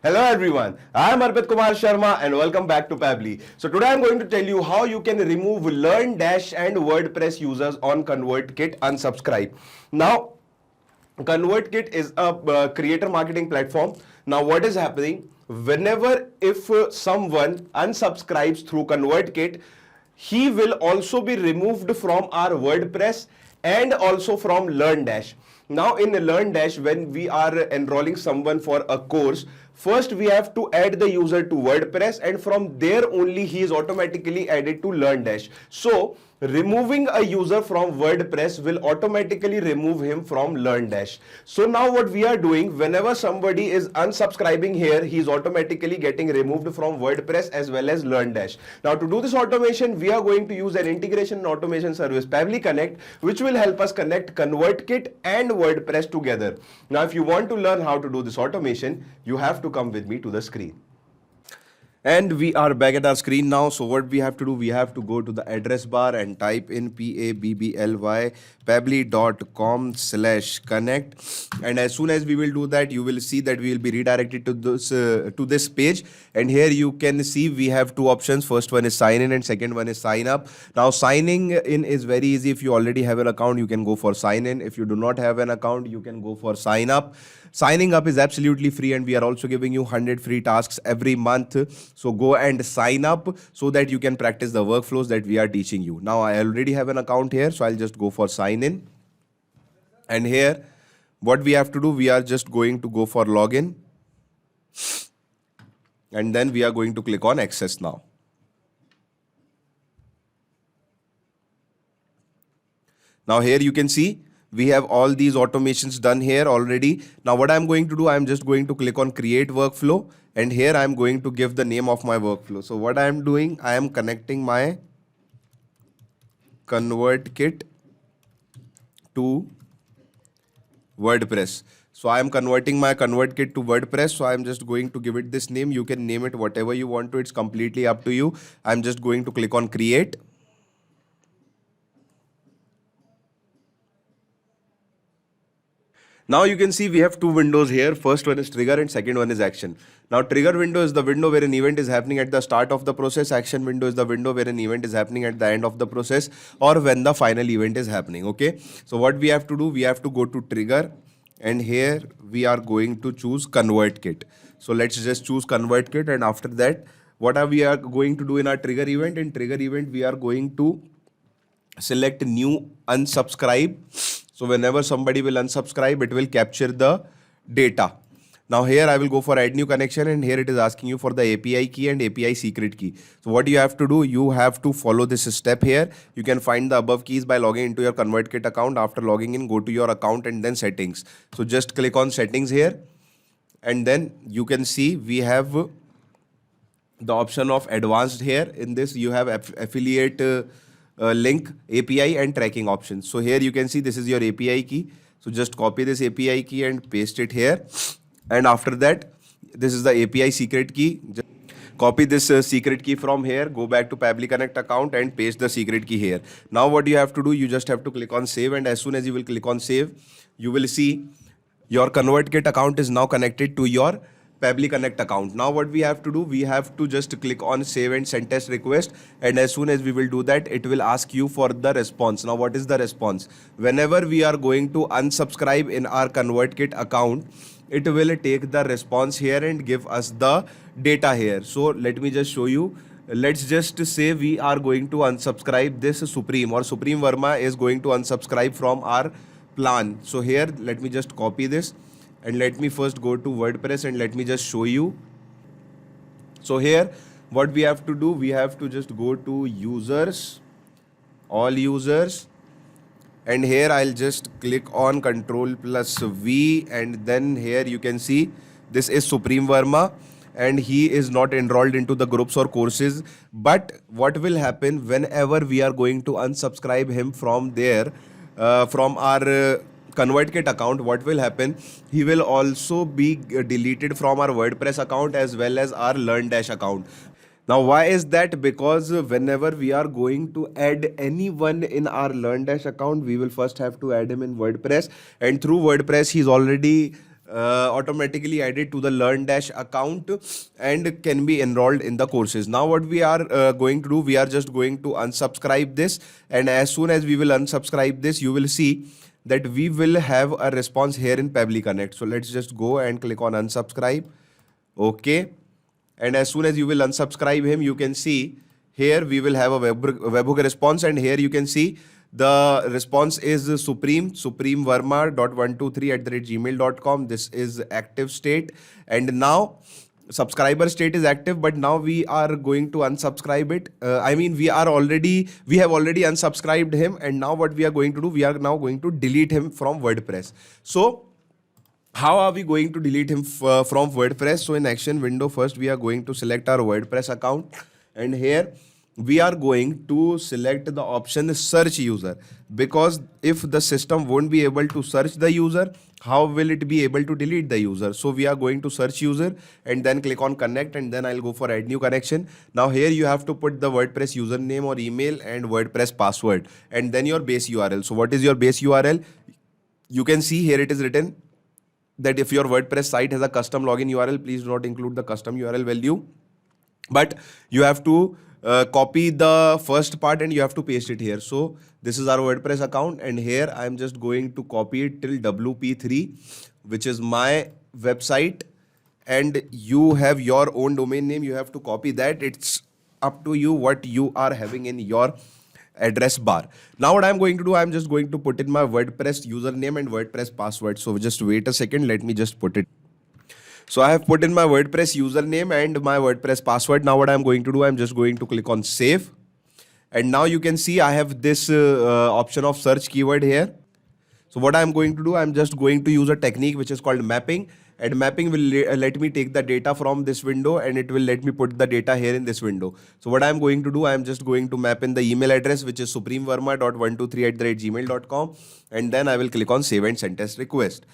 Hello everyone, I am Arpit Kumar Sharma and welcome back to Pably. So today I am going to tell you how you can remove Learn Dash and WordPress users on ConvertKit unsubscribe. Now, ConvertKit is a creator marketing platform. Now what is happening? Whenever if someone unsubscribes through ConvertKit, he will also be removed from our WordPress and also from LearnDash. Now in LearnDash, when we are enrolling someone for a course, first we have to add the user to WordPress and from there only he is automatically added to LearnDash. So removing a user from WordPress will automatically remove him from LearnDash. So now what we are doing, whenever somebody is unsubscribing here, he is automatically getting removed from WordPress as well as LearnDash. Now to do this automation, we are going to use an integration and automation service, Pably Connect, which will help us connect ConvertKit and WordPress together. Now if you want to learn how to do this automation, you have to come with me to the screen. And we are back at our screen now. So what we have to do, we have to go to the address bar and type in PABBLY pably.com/connect. And as soon as we will do that, you will see that we will be redirected to this page. And here you can see we have two options. First one is sign in and second one is sign up. Now signing in is very easy. If you already have an account, you can go for sign in. If you do not have an account, you can go for sign up. Signing up is absolutely free and we are also giving you 100 free tasks every month. So go and sign up so that you can practice the workflows that we are teaching you. Now I already have an account here, so I'll just go for sign in. And here what we have to do, we are just going to go for login. And then we are going to click on access now. Now here you can see we have all these automations done here already. Now what I'm going to do, I'm just going to click on create workflow and here I'm going to give the name of my workflow. So what I'm doing, I am connecting my ConvertKit to WordPress. So I am converting my ConvertKit to WordPress. So I'm just going to give it this name. You can name it whatever you want to. It's completely up to you. I'm just going to click on create. Now you can see we have two windows here. First one is trigger and second one is action. Now trigger window is the window where an event is happening at the start of the process. Action window is the window where an event is happening at the end of the process or when the final event is happening. Okay. So what we have to do, we have to go to trigger and here we are going to choose ConvertKit. So let's just choose ConvertKit and after that, what are we are going to do in our trigger event? In trigger event, we are going to select new unsubscribe. So whenever somebody will unsubscribe, it will capture the data. Now here I will go for add new connection and here it is asking you for the API key and API secret key. So what you have to do, you have to follow this step here. You can find the above keys by logging into your ConvertKit account. After logging in, go to your account and then settings. So just click on settings here and then you can see we have the option of advanced here. In this you have affiliate link, API and tracking options. So here you can see this is your API key. So just copy this API key and paste it here. And after that, this is the API secret key. Just copy this secret key from here, go back to Pably Connect account and paste the secret key here. Now what you have to do, you just have to click on save and as soon as you will click on save, you will see your ConvertKit account is now connected to your Pably Connect account. Now what we have to do, we have to just click on save and send test request and as soon as we will do that, it will ask you for the response. Now what is the response? Whenever we are going to unsubscribe in our ConvertKit account, it will take the response here and give us the data here. So let me just show you. Let's just say we are going to unsubscribe this Supreme or Supreme Verma is going to unsubscribe from our plan. So here, let me just copy this. And let me first go to WordPress and let me just show you. So here, what we have to do, we have to just go to users, all users. And here I'll just click on Ctrl+V and then here you can see this is Supreme Verma and he is not enrolled into the groups or courses. But what will happen whenever we are going to unsubscribe him from there, from our ConvertKit account, what will happen? He will also be deleted from our WordPress account as well as our LearnDash account. Now, why is that? Because whenever we are going to add anyone in our LearnDash account, we will first have to add him in WordPress and through WordPress, he's already automatically added to the Learn Dash account and can be enrolled in the courses. Now what we are going to do, we are just going to unsubscribe this, and as soon as we will unsubscribe this, you will see that we will have a response here in Pebble Connect. So let's just go and click on unsubscribe. Okay. And as soon as you will unsubscribe him, you can see here we will have a webhook response, and here you can see the response is supremeverma.123@gmail.com. This is active state, and now subscriber state is active, but now we are going to unsubscribe it. We have already unsubscribed him, and now what we are going to do, we are now going to delete him from WordPress. So how are we going to delete him from WordPress? So in action window, first we are going to select our WordPress account, and here we are going to select the option search user, because if the system won't be able to search the user, how will it be able to delete the user? So we are going to search user and then click on connect, and then I'll go for add new connection. Now here you have to put the WordPress username or email and WordPress password, and then your base URL. So what is your base URL? You can see here it is written that if your WordPress site has a custom login URL, please do not include the custom URL value. But you have to copy the first part and you have to paste it here. So this is our WordPress account, and here I am just going to copy it till WP3, which is my website, and you have your own domain name. You have to copy that. It's up to you what you are having in your address bar. Now what I'm going to do, I'm just going to put in my WordPress username and WordPress password. So just wait a second, let me just put it. So I have put in my WordPress username and my WordPress password. Now what I'm going to do, I'm just going to click on save, and now you can see I have this option of search keyword here. So what I'm going to do, I'm just going to use a technique which is called mapping, and mapping will let me take the data from this window and it will let me put the data here in this window. So what I'm going to do, I'm just going to map in the email address, which is supremeverma.123@gmail.com, and then I will click on save and send test request.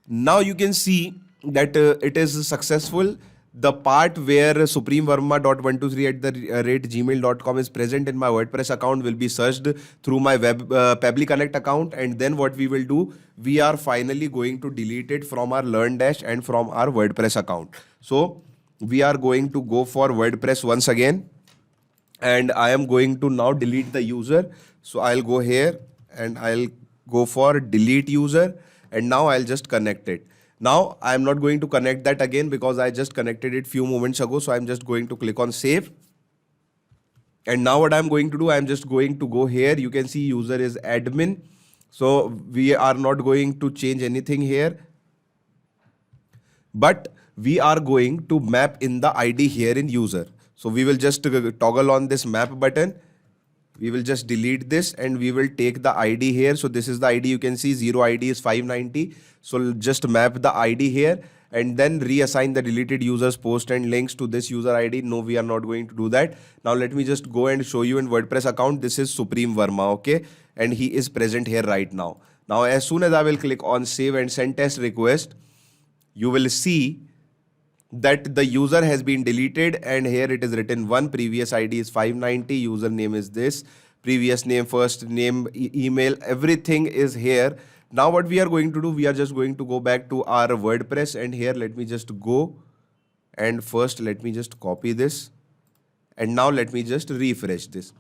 Now you can see that it is successful. The part where supremeverma.123@gmail.com is present in my WordPress account will be searched through my Pebble Connect account, and then what we will do, we are finally going to delete it from our Learn Dash and from our WordPress account. So we are going to go for WordPress once again, and I am going to now delete the user. So I'll go here and I'll go for delete user, and now I'll just connect it. Now I'm not going to connect that again because I just connected it few moments ago. So I'm just going to click on save. And now what I'm going to do, I'm just going to go here. You can see user is admin. So we are not going to change anything here, but we are going to map in the ID here in user. So we will just toggle on this map button. We will just delete this and we will take the ID here. So this is the ID. You can see 0 ID is 590. So just map the ID here and then reassign the deleted users post and links to this user ID. No, we are not going to do that. Now let me just go and show you in WordPress account. This is Supreme Verma, okay? And he is present here right now. Now as soon as I will click on save and send test request, you will see that the user has been deleted, and here it is written 1, previous ID is 590, username is this, previous name, first name, email, everything is here. Now what we are going to do, we are just going to go back to our WordPress, and here let me just go and first let me just copy this, and now let me just refresh this.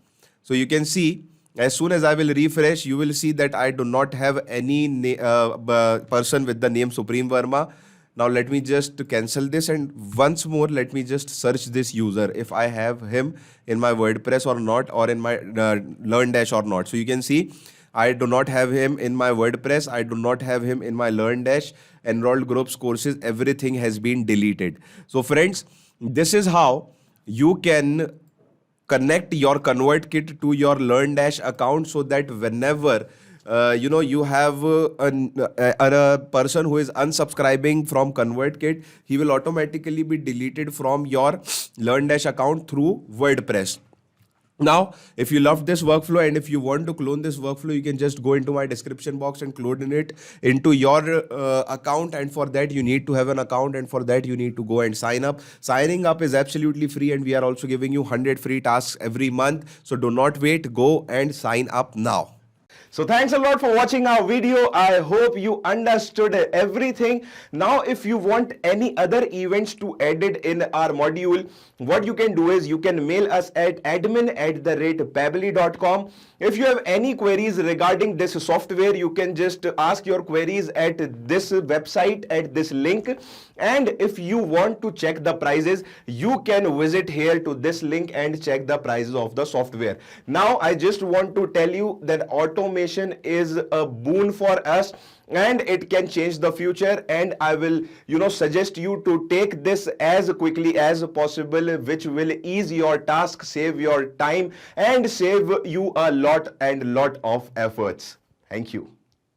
So you can see as soon as I will refresh, you will see that I do not have any person with the name Supreme Verma. Now let me just cancel this, and once more let me just search this user if I have him in my WordPress or not, or in my Learn Dash or not. So you can see I do not have him in my WordPress. I do not have him in my Learn Dash, enrolled groups, courses, everything has been deleted. So friends, this is how you can connect your ConvertKit to your Learn Dash account, so that whenever you have a person who is unsubscribing from ConvertKit, he will automatically be deleted from your Learn Dash account through WordPress. Now, if you love this workflow and if you want to clone this workflow, you can just go into my description box and clone it into your account. And for that, you need to have an account, and for that, you need to go and sign up. Signing up is absolutely free, and we are also giving you 100 free tasks every month. So do not wait, go and sign up now. So thanks a lot for watching our video. I hope you understood everything. Now, if you want any other events to edit in our module, what you can do is you can mail us at admin@pabbly.com. If you have any queries regarding this software, you can just ask your queries at this website, at this link. And if you want to check the prices, you can visit here to this link and check the prices of the software. Now, I just want to tell you that automation is a boon for us and it can change the future, and I will suggest you to take this as quickly as possible, which will ease your task, save your time, and save you a lot of efforts. Thank you.